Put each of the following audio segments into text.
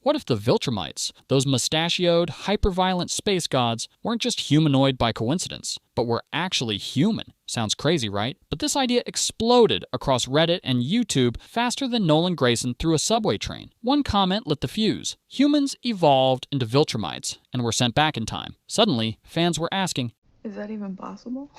What if the Viltrumites, those mustachioed, hyper-violent space gods, weren't just humanoid by coincidence, but were actually human? Sounds crazy, right? But this idea exploded across Reddit and YouTube faster than Nolan Grayson through a subway train. One comment lit the fuse. Humans evolved into Viltrumites and were sent back in time. Suddenly, fans were asking, is that even possible?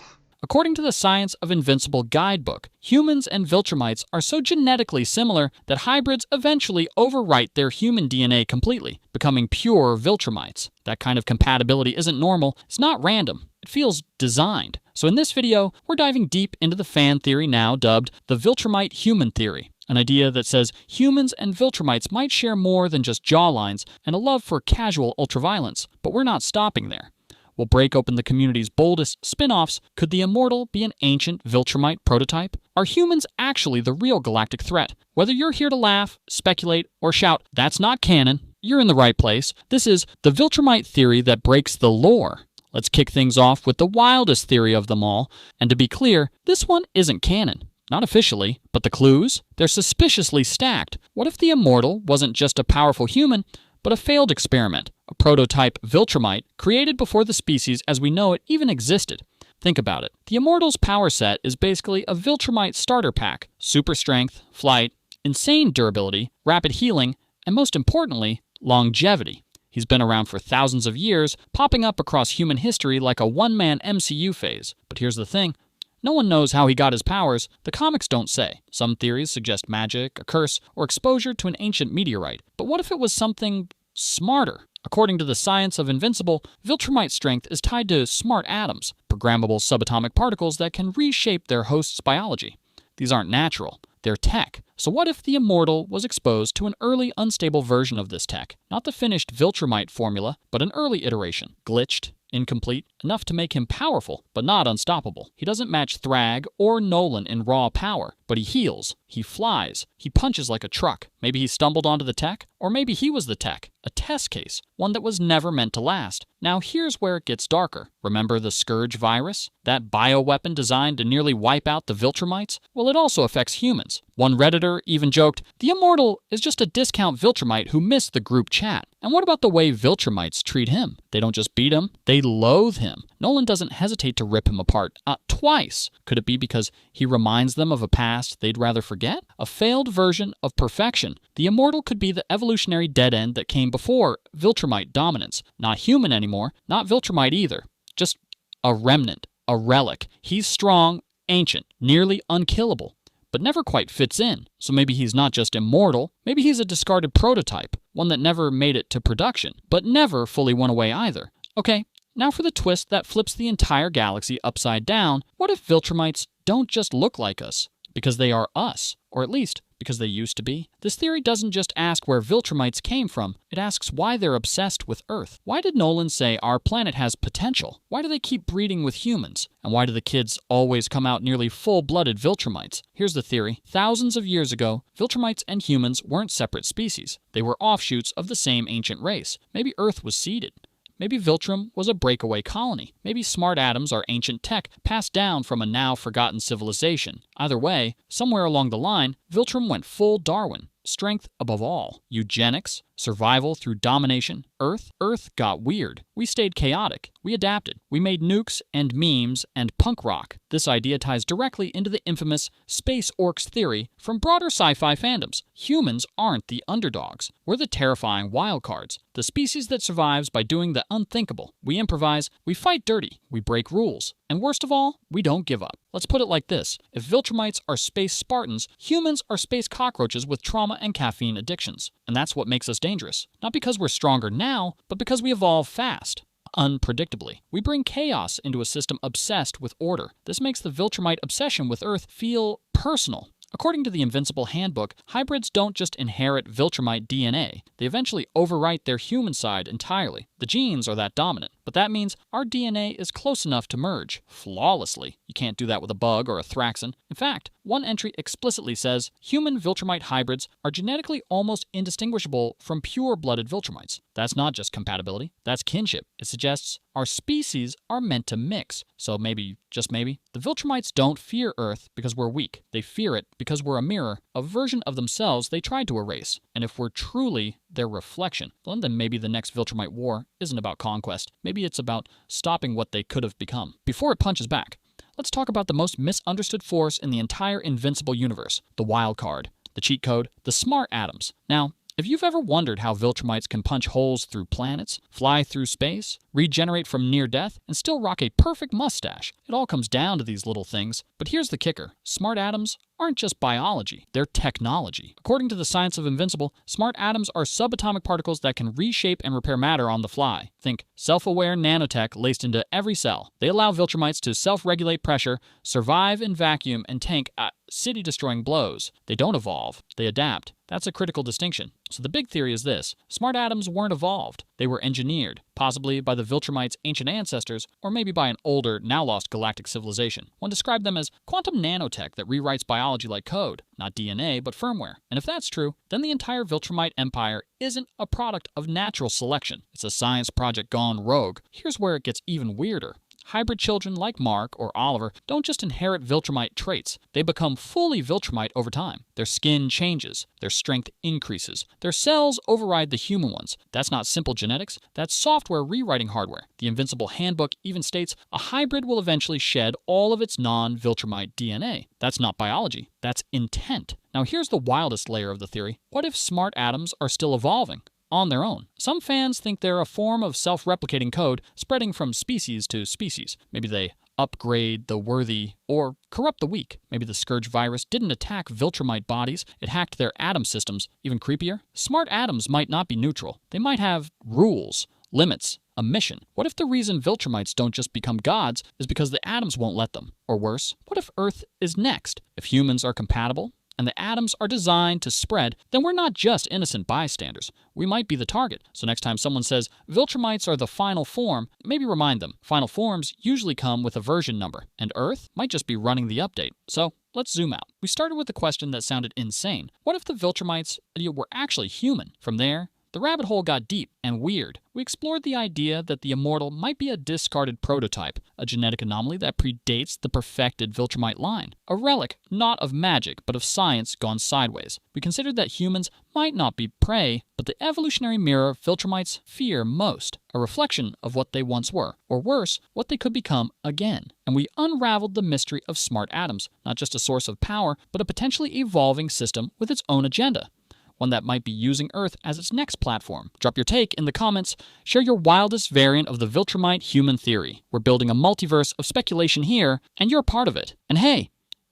According to the Science of Invincible guidebook, humans and Viltrumites are so genetically similar that hybrids eventually overwrite their human DNA completely, becoming pure Viltrumites. That kind of compatibility isn't normal, it's not random, it feels designed. So in this video, we're diving deep into the fan theory now dubbed the Viltrumite Human Theory, an idea that says humans and Viltrumites might share more than just jawlines and a love for casual ultraviolence, but we're not stopping there. We'll break open the community's boldest spin-offs. Could the Immortal be an ancient Viltrumite prototype? Are humans actually the real galactic threat? Whether you're here to laugh, speculate, or shout, "That's not canon," you're in the right place. This is the Viltrumite theory that breaks the lore. Let's kick things off with the wildest theory of them all. And to be clear, this one isn't canon. Not officially, but the clues? They're suspiciously stacked. What if the Immortal wasn't just a powerful human, but a failed experiment, a prototype Viltrumite created before the species as we know it even existed? Think about it. The Immortal's power set is basically a Viltrumite starter pack. Super strength, flight, insane durability, rapid healing, and most importantly, longevity. He's been around for thousands of years, popping up across human history like a one-man MCU phase. But here's the thing. No one knows how he got his powers. The comics don't say. Some theories suggest magic, a curse, or exposure to an ancient meteorite. But what if it was something smarter? According to the Science of Invincible, Viltrumite strength is tied to smart atoms, programmable subatomic particles that can reshape their host's biology. These aren't natural. They're tech. So what if the Immortal was exposed to an early unstable version of this tech? Not the finished Viltrumite formula, but an early iteration. Glitched, incomplete, enough to make him powerful, but not unstoppable. He doesn't match Thrag or Nolan in raw power, but he heals, he flies, he punches like a truck. Maybe he stumbled onto the tech, or maybe he was the tech. A test case, one that was never meant to last. Now here's where it gets darker. Remember the Scourge virus? That bioweapon designed to nearly wipe out the Viltrumites? Well, it also affects humans. One Redditor even joked, "The Immortal is just a discount Viltrumite who missed the group chat." And what about the way Viltrumites treat him? They don't just beat him, they loathe him. Nolan doesn't hesitate to rip him apart, twice. Could it be because he reminds them of a past they'd rather forget? A failed version of perfection. The Immortal could be the evolutionary dead end that came before Viltrumite dominance. Not human anymore, not Viltrumite either. Just a remnant, a relic. He's strong, ancient, nearly unkillable, but never quite fits in. So maybe he's not just immortal, maybe he's a discarded prototype, one that never made it to production, but never fully went away either. Okay, now for the twist that flips the entire galaxy upside down. What if Viltrumites don't just look like us? Because they are us, or at least because they used to be. This theory doesn't just ask where Viltrumites came from, it asks why they're obsessed with Earth. Why did Nolan say our planet has potential? Why do they keep breeding with humans? And why do the kids always come out nearly full-blooded Viltrumites? Here's the theory. Thousands of years ago, Viltrumites and humans weren't separate species. They were offshoots of the same ancient race. Maybe Earth was seeded. Maybe Viltrum was a breakaway colony. Maybe smart atoms are ancient tech passed down from a now-forgotten civilization. Either way, somewhere along the line, Viltrum went full Darwin. Strength above all. Eugenics, survival through domination. Earth got weird. We stayed chaotic. We adapted. We made nukes and memes and punk rock. This idea ties directly into the infamous space orcs theory from broader sci-fi fandoms. Humans aren't the underdogs. We're the terrifying wildcards. The species that survives by doing the unthinkable. We improvise, we fight dirty, we break rules. And worst of all, we don't give up. Let's put it like this. If Viltrumites are space Spartans, humans are space cockroaches with trauma and caffeine addictions. And that's what makes us dangerous. Not because we're stronger now, but because we evolve fast. Unpredictably. We bring chaos into a system obsessed with order. This makes the Viltrumite obsession with Earth feel personal. According to the Invincible handbook, hybrids don't just inherit Viltrumite DNA, they eventually overwrite their human side entirely. The genes are that dominant, but that means our DNA is close enough to merge, flawlessly. You can't do that with a bug or a Thraxan. In fact, one entry explicitly says, human Viltrumite hybrids are genetically almost indistinguishable from pure-blooded Viltrumites. That's not just compatibility, that's kinship. It suggests our species are meant to mix. So maybe, just maybe, the Viltrumites don't fear Earth because we're weak. They fear it because we're a mirror, a version of themselves they tried to erase. And if we're truly their reflection. Well, then maybe the next Viltrumite war isn't about conquest. Maybe it's about stopping what they could have become. Before it punches back, let's talk about the most misunderstood force in the entire Invincible universe, the wild card, the cheat code, the smart atoms. Now, if you've ever wondered how Viltrumites can punch holes through planets, fly through space, regenerate from near death, and still rock a perfect mustache, it all comes down to these little things. But here's the kicker. Smart atoms aren't just biology, they're technology. According to the science of Invincible, smart atoms are subatomic particles that can reshape and repair matter on the fly. Think self-aware nanotech laced into every cell. They allow Viltrumites to self-regulate pressure, survive in vacuum, and tank city-destroying blows. They don't evolve, they adapt. That's a critical distinction. So the big theory is this. Smart atoms weren't evolved. They were engineered, possibly by the Viltrumites' ancient ancestors, or maybe by an older, now-lost galactic civilization. One described them as quantum nanotech that rewrites biology like code, not DNA, but firmware. And if that's true, then the entire Viltrumite empire isn't a product of natural selection. It's a science project gone rogue. Here's where it gets even weirder. Hybrid children like Mark or Oliver don't just inherit Viltrumite traits. They become fully Viltrumite over time. Their skin changes. Their strength increases. Their cells override the human ones. That's not simple genetics. That's software rewriting hardware. The Invincible Handbook even states a hybrid will eventually shed all of its non-Viltrumite DNA. That's not biology. That's intent. Now here's the wildest layer of the theory. What if smart atoms are still evolving? On their own. Some fans think they're a form of self-replicating code spreading from species to species. Maybe they upgrade the worthy or corrupt the weak. Maybe the Scourge virus didn't attack Viltrumite bodies, it hacked their atom systems. Even creepier, smart atoms might not be neutral. They might have rules, limits, a mission. What if the reason Viltrumites don't just become gods is because the atoms won't let them? Or worse, what if Earth is next? If humans are compatible, and the atoms are designed to spread, then we're not just innocent bystanders. We might be the target. So next time someone says Viltrumites are the final form, maybe remind them, final forms usually come with a version number, and Earth might just be running the update. So let's zoom out. We started with a question that sounded insane. What if the Viltrumites were actually human? From there, the rabbit hole got deep and weird. We explored the idea that the Immortal might be a discarded prototype, a genetic anomaly that predates the perfected Viltrumite line, a relic not of magic but of science gone sideways. We considered that humans might not be prey, but the evolutionary mirror Viltrumites fear most, a reflection of what they once were, or worse, what they could become again. And we unraveled the mystery of smart atoms, not just a source of power, but a potentially evolving system with its own agenda. One that might be using Earth as its next platform. Drop your take in the comments. Share your wildest variant of the Viltrumite Human Theory. We're building a multiverse of speculation here, and you're part of it. And hey,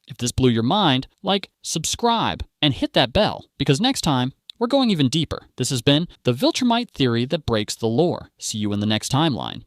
if this blew your mind, subscribe, and hit that bell, because next time, we're going even deeper. This has been the Viltrumite Theory that breaks the lore. See you in the next timeline.